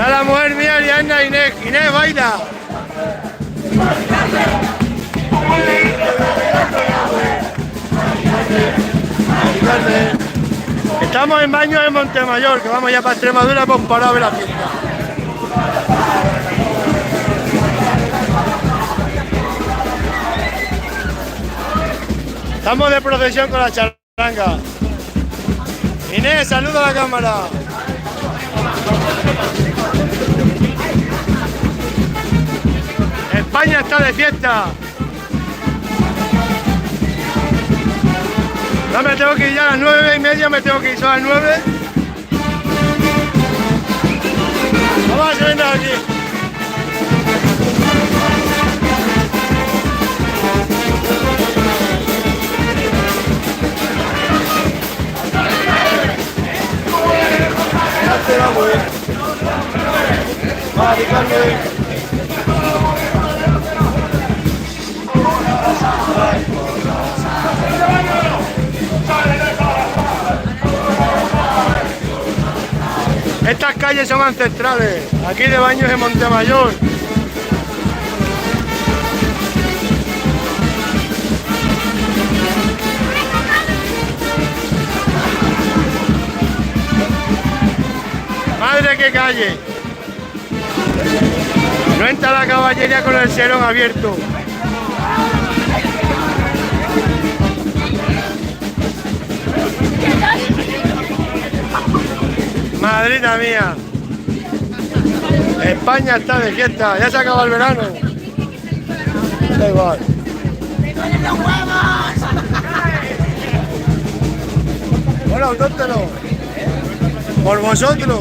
Está la mujer mía, Liana Inés. Inés, baila. Estamos en Baños de Montemayor, que vamos ya para Extremadura para un parado a ver la fiesta. Estamos de procesión con la charanga. Inés, saluda a la cámara. España está de fiesta. No me tengo que ir ya a las 9:30, me tengo que ir, son las 9. Vamos a salir de aquí. Estas calles son ancestrales, aquí de Baños de Montemayor. Madre que calle. No entra la caballería con el serón abierto. Madrina mía. España está de fiesta, ya se acaba el verano. Da igual. Hola, autóctono. Por vosotros.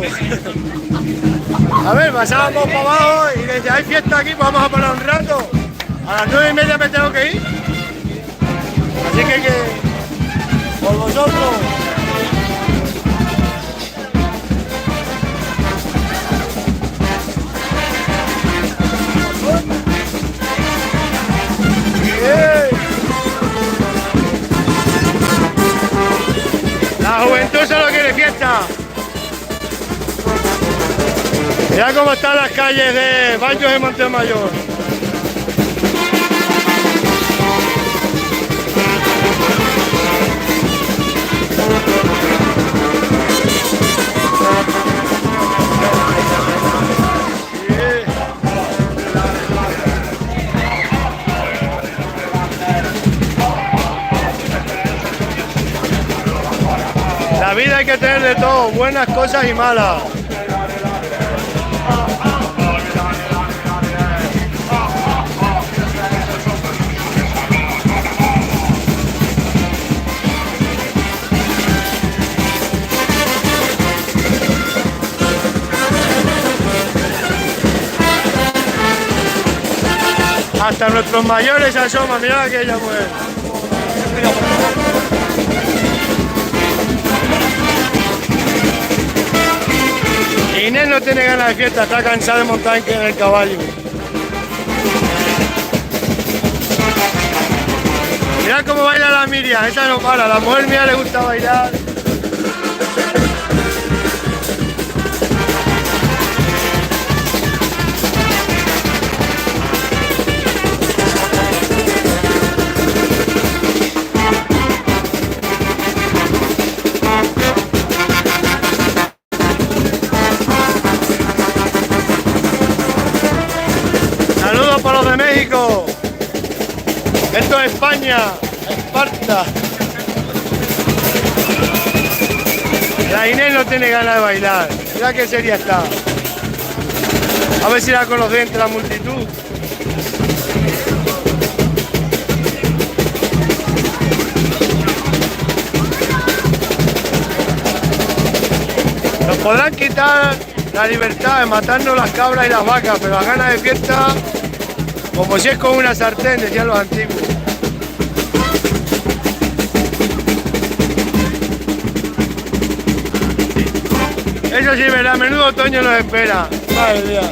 A ver, pasábamos para abajo y desde hay fiesta aquí, pues vamos a parar un rato. A las 9:30 me tengo que ir. Así que por vosotros. La juventud solo quiere fiesta. Mira cómo están las calles de Baños de Montemayor. La vida hay que tener de todo, buenas cosas y malas. Hasta nuestros mayores se asoman, mirad aquella mujer. Inés no tiene ganas de fiesta, está cansada de montar en el caballo. Mirad cómo baila la Miriam, esa no para, a la mujer mía le gusta bailar. Para los de México, esto es España, Esparta. La Inés no tiene ganas de bailar, mira qué seria está. A ver si la conoce entre la multitud. Nos podrán quitar la libertad de matarnos las cabras y las vacas, pero las ganas de fiesta, como si es con una sartén, decían los antiguos. Eso sí, verá, menudo otoño nos espera. Madre mía.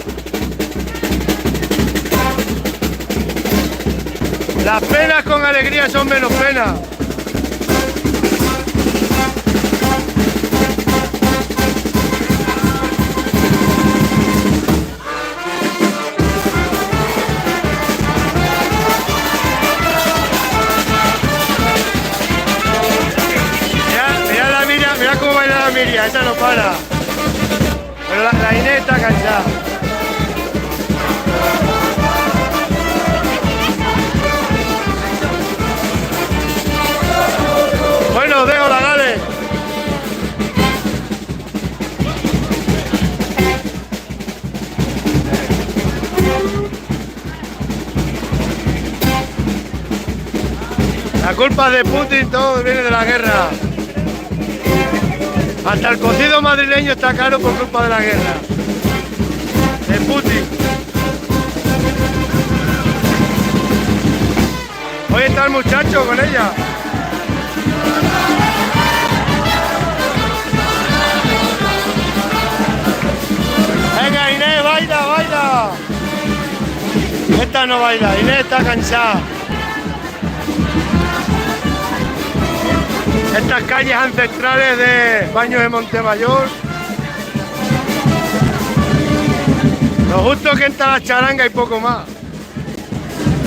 Las penas con alegría son menos penas. está cansada. Bueno, déjala, dale. La culpa de Putin, todo viene de la guerra. Hasta el cocido madrileño está caro por culpa de la guerra. De Putin. Hoy está el muchacho con ella. Venga, Inés, baila, baila. Esta no baila, Inés está cansada. Estas calles ancestrales de Baños de Montemayor. Lo justo que entra la charanga y poco más.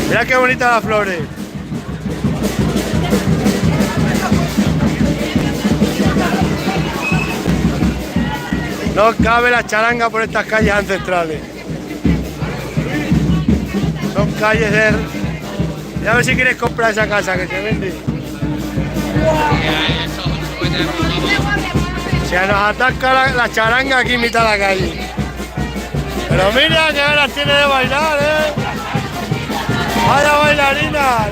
Mira qué bonitas las flores. No cabe la charanga por estas calles ancestrales. Son calles de... Y a ver si quieres comprar esa casa que se vende. Se nos ataca la charanga aquí en mitad de la calle. Pero mira que ganas tiene de bailar, Vaya bailarina.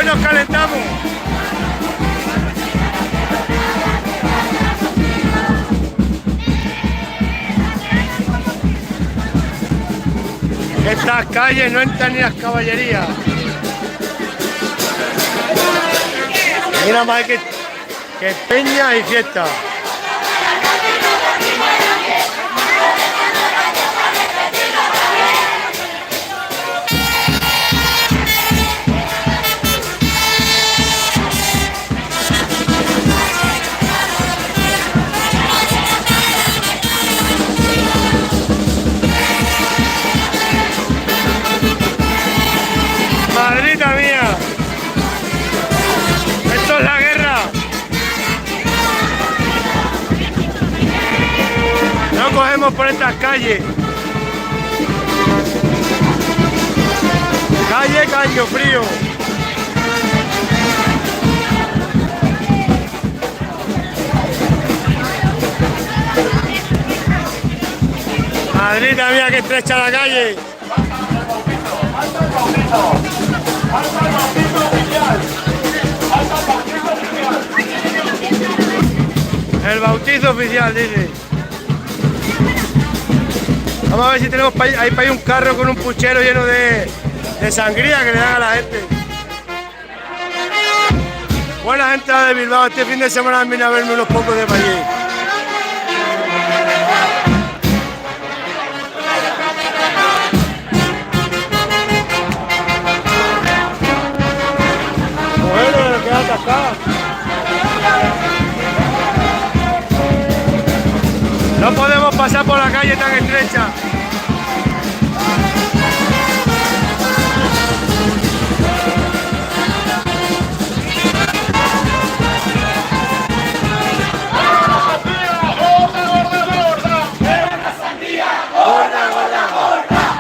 Nos calentamos. Estas calles no entran ni las caballerías. Mira más que peña y fiesta. Madrita mía, esto es la guerra. No cogemos por estas calles. Calle Caño Frío. Madrita mía, que estrecha la calle. El bautizo oficial, dice. Vamos a ver si tenemos ahí para ir un carro con un puchero lleno de sangría que le dan a la gente. Buena gente de Bilbao, este fin de semana vine a verme unos pocos de allí. Bueno, queda atascada. No podemos pasar por la calle tan estrecha.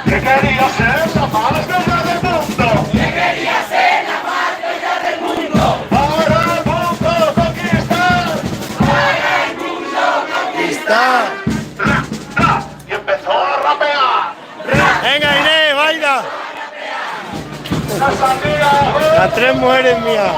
¿Qué quería ser la más bella del mundo? ¿Qué quería ser la más bella del mundo? Para el mundo conquistar. Para el mundo conquistar. Y empezó a rapear. Venga, Inés, baila. La sandía. Las tres mujeres mías.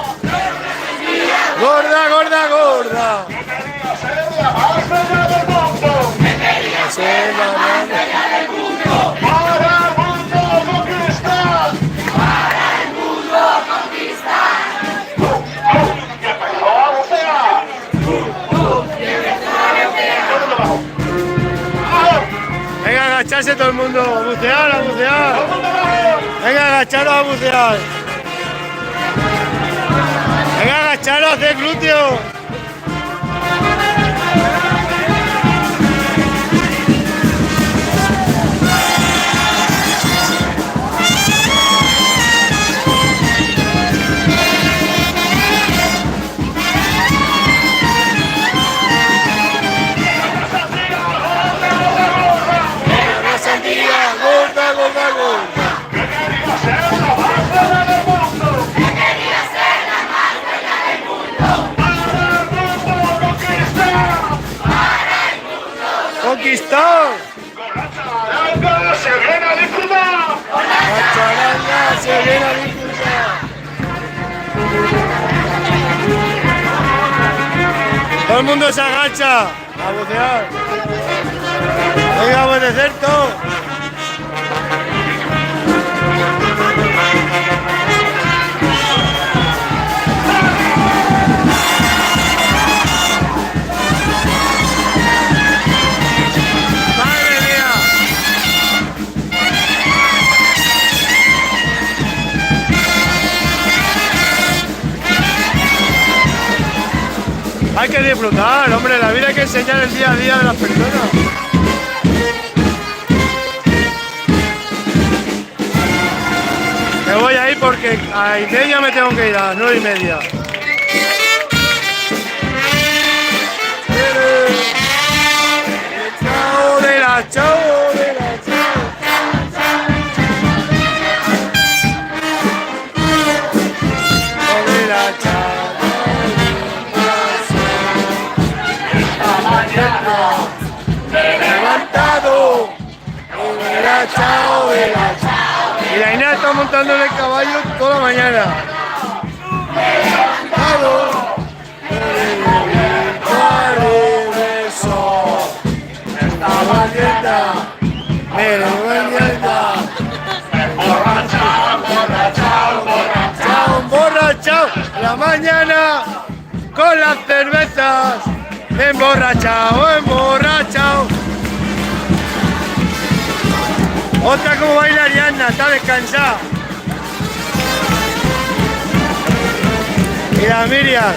Gorda, gorda, gorda. ¿Qué quería ser la más bella del mundo? ¿Qué quería ser la más bella del mundo? Para el mundo conquistar. Para el mundo conquistar. Y empezó a bucear. Y empezó a bucear. Venga, agacharse todo el mundo. A bucear, a bucear. Venga, agacharos a bucear. Venga, agacharos a hacer glúteo. Conquistar. Charanga se viene a disfrutar. La charanga se viene a disfrutar. Todo el mundo se agacha a bucear. Venga, a aborrecer todo. Hay que disfrutar, hombre, la vida hay que enseñar el día a día de las personas. Me voy a ir porque a 1:30 me tengo que ir, a las 9:30. Chao de la, chao de la, chao. Chao de la, chao. Levantado, chao, y la Inés está montando en el caballo toda la mañana. Estaba dieta, me levanta, emborrachado, la mañana con las cervezas. Emborrachao, emborrachao. Otra como baila Ariadna, está descansada. Y la Miriam.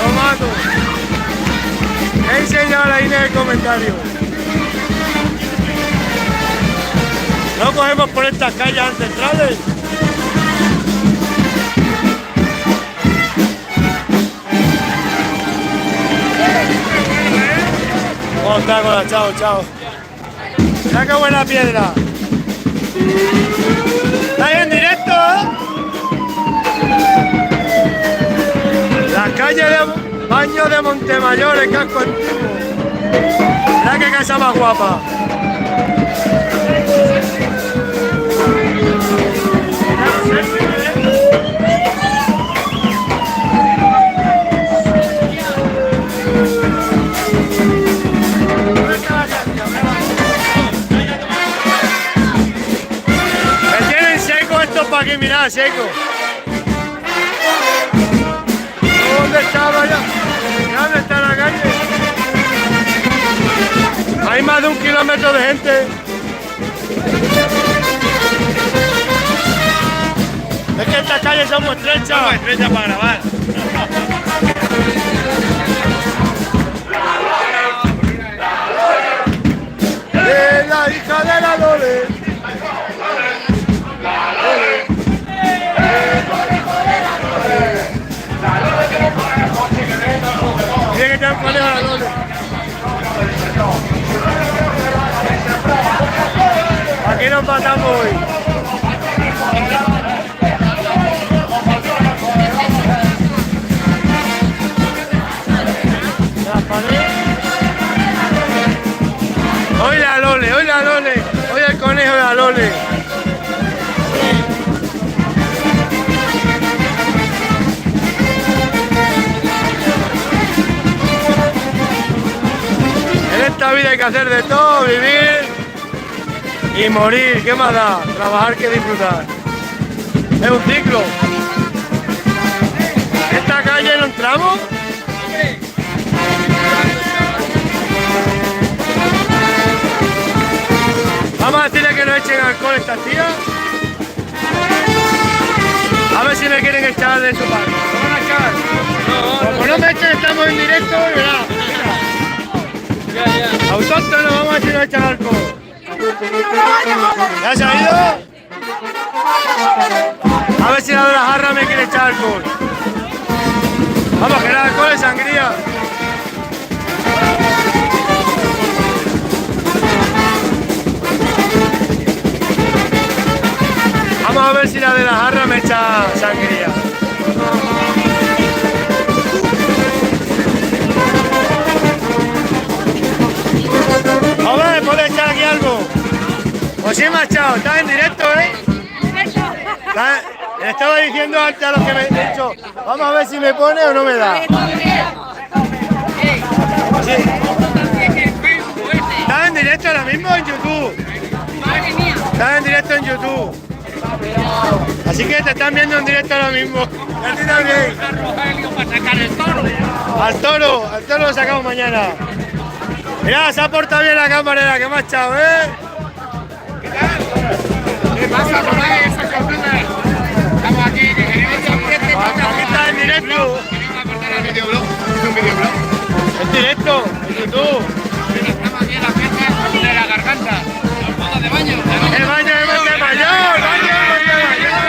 Tomato. He enseñado a la Inés el comentario. No cogemos por estas calles ancestrales. ¿Cómo está con la chao, chao? Mira qué buena piedra. ¿Estáis en directo, La calle de Baño de Montemayor, el casco antiguo. Mira qué casa más guapa. Me tienen seco estos para aquí, mirad, seco. ¿Dónde estaba ya? ¿Dónde está la calle? Hay más de 1 kilómetro de gente. Es que estas calles son muy estrechas. Son muy estrechas para grabar. Es la hija de la Lole. Tiene que tener un conejo a la Lole. Aquí nos matamos hoy. Hoy la Lole, hoy la Lole, hoy el conejo de la Lole. En esta vida hay que hacer de todo, vivir y morir, ¿qué más da? Trabajar que disfrutar. Es un ciclo. ¿Esta calle no entramos? Vamos a decirle que no echen alcohol a estas tías. A ver si me quieren echar de su parte. ¿No van a echar? Como no me echen, estamos en directo y verá. Autóctono, vamos a ver si nos echan alcohol. ¿Ya se ha ido? A ver si la de la jarra me quiere echar alcohol. Vamos, que el alcohol es sangría. Vamos a ver si la de la jarra me echa sangría. A ver, ¿puedo echar aquí algo? Pues sí, machado, estás en directo, ¿eh? Le estaba diciendo antes a los que me he dicho, vamos a ver si me pone o no me da. Sí. ¿Estás en directo ahora mismo en YouTube? Estás en directo en YouTube. Así que te están viendo en directo ahora mismo. Y a ti también. Al toro lo sacamos mañana. Mirá, se ha portado bien la camarera, que me ha echado, ¿eh? ¿Qué pasa por ahí, esa sorpresa? Estamos aquí, que queremos sorprender. Aquí está en directo. ¿Un videoblog? ¿Es un videoblog? En directo, en YouTube. Estamos aquí en la fiesta de la garganta. Los modos de baño. El baño de Montemayor, el baño de Montemayor.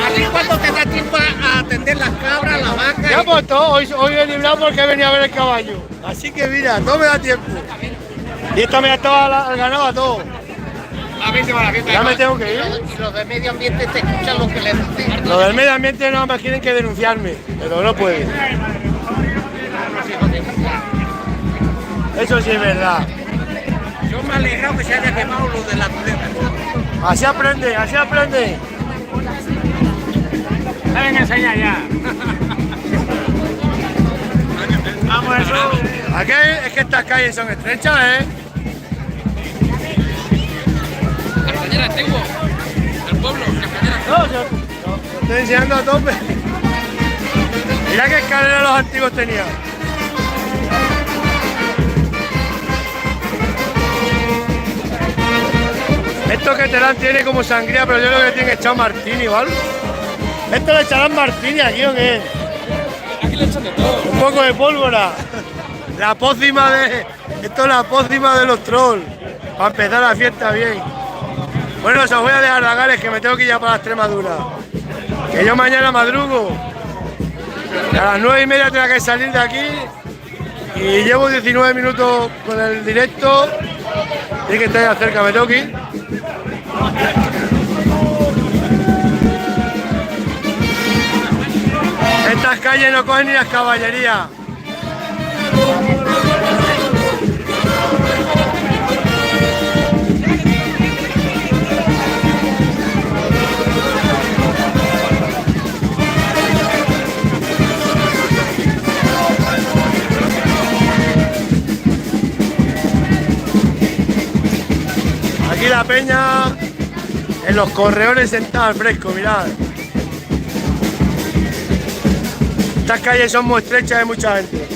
¿A ti cuánto te da tiempo a atender las cabras, las vacas? Ya pues todo, hoy he librado porque he venido a ver el caballo. Así que mira, todo me da tiempo. Y esta me ha estado al ganado a todo. Ya me tengo que ir. Y los del medio ambiente te escuchan lo que les dicen. Los del medio ambiente nada más quieren que denunciarme, pero no pueden. Eso sí es verdad. Yo me he alegrado que se haya quemado lo de la tuleta. Así aprende, así aprende. Saben enseñar ya. Vamos a eso. Aquí es que estas calles son estrechas, ¿eh? Castañera antiguo. El pueblo, Castañera antiguo. No, yo estoy enseñando a tope. Mira qué escalera los antiguos tenían. Esto que te dan tiene como sangría, pero yo creo que tiene echado martini o algo. ¿Esto le echarán martini aquí o qué? Aquí le echan de todo. Un poco de pólvora. La pócima de... Esto es la pócima de los trolls. Para empezar la fiesta bien. Bueno, os voy a dejar Lagares, que me tengo que ir ya para Extremadura. Que yo mañana madrugo. Y a las 9:30 tengo que salir de aquí. Y llevo 19 minutos con el directo. Y que estáis cerca, me tengo que ir. Estas calles no cogen ni las caballerías. Aquí la peña en los correones sentada al fresco, mirad. Estas calles son muy estrechas de mucha gente.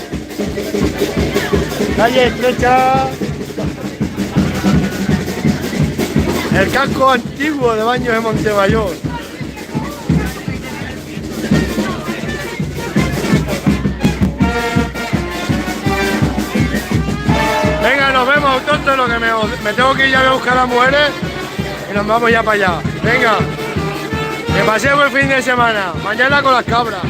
Calle estrecha. El casco antiguo de Baños de Montemayor. Venga, nos vemos, autóctono, que me tengo que ir ya a buscar a las mujeres y nos vamos ya para allá. Venga, que pasemos el fin de semana. Mañana con las cabras.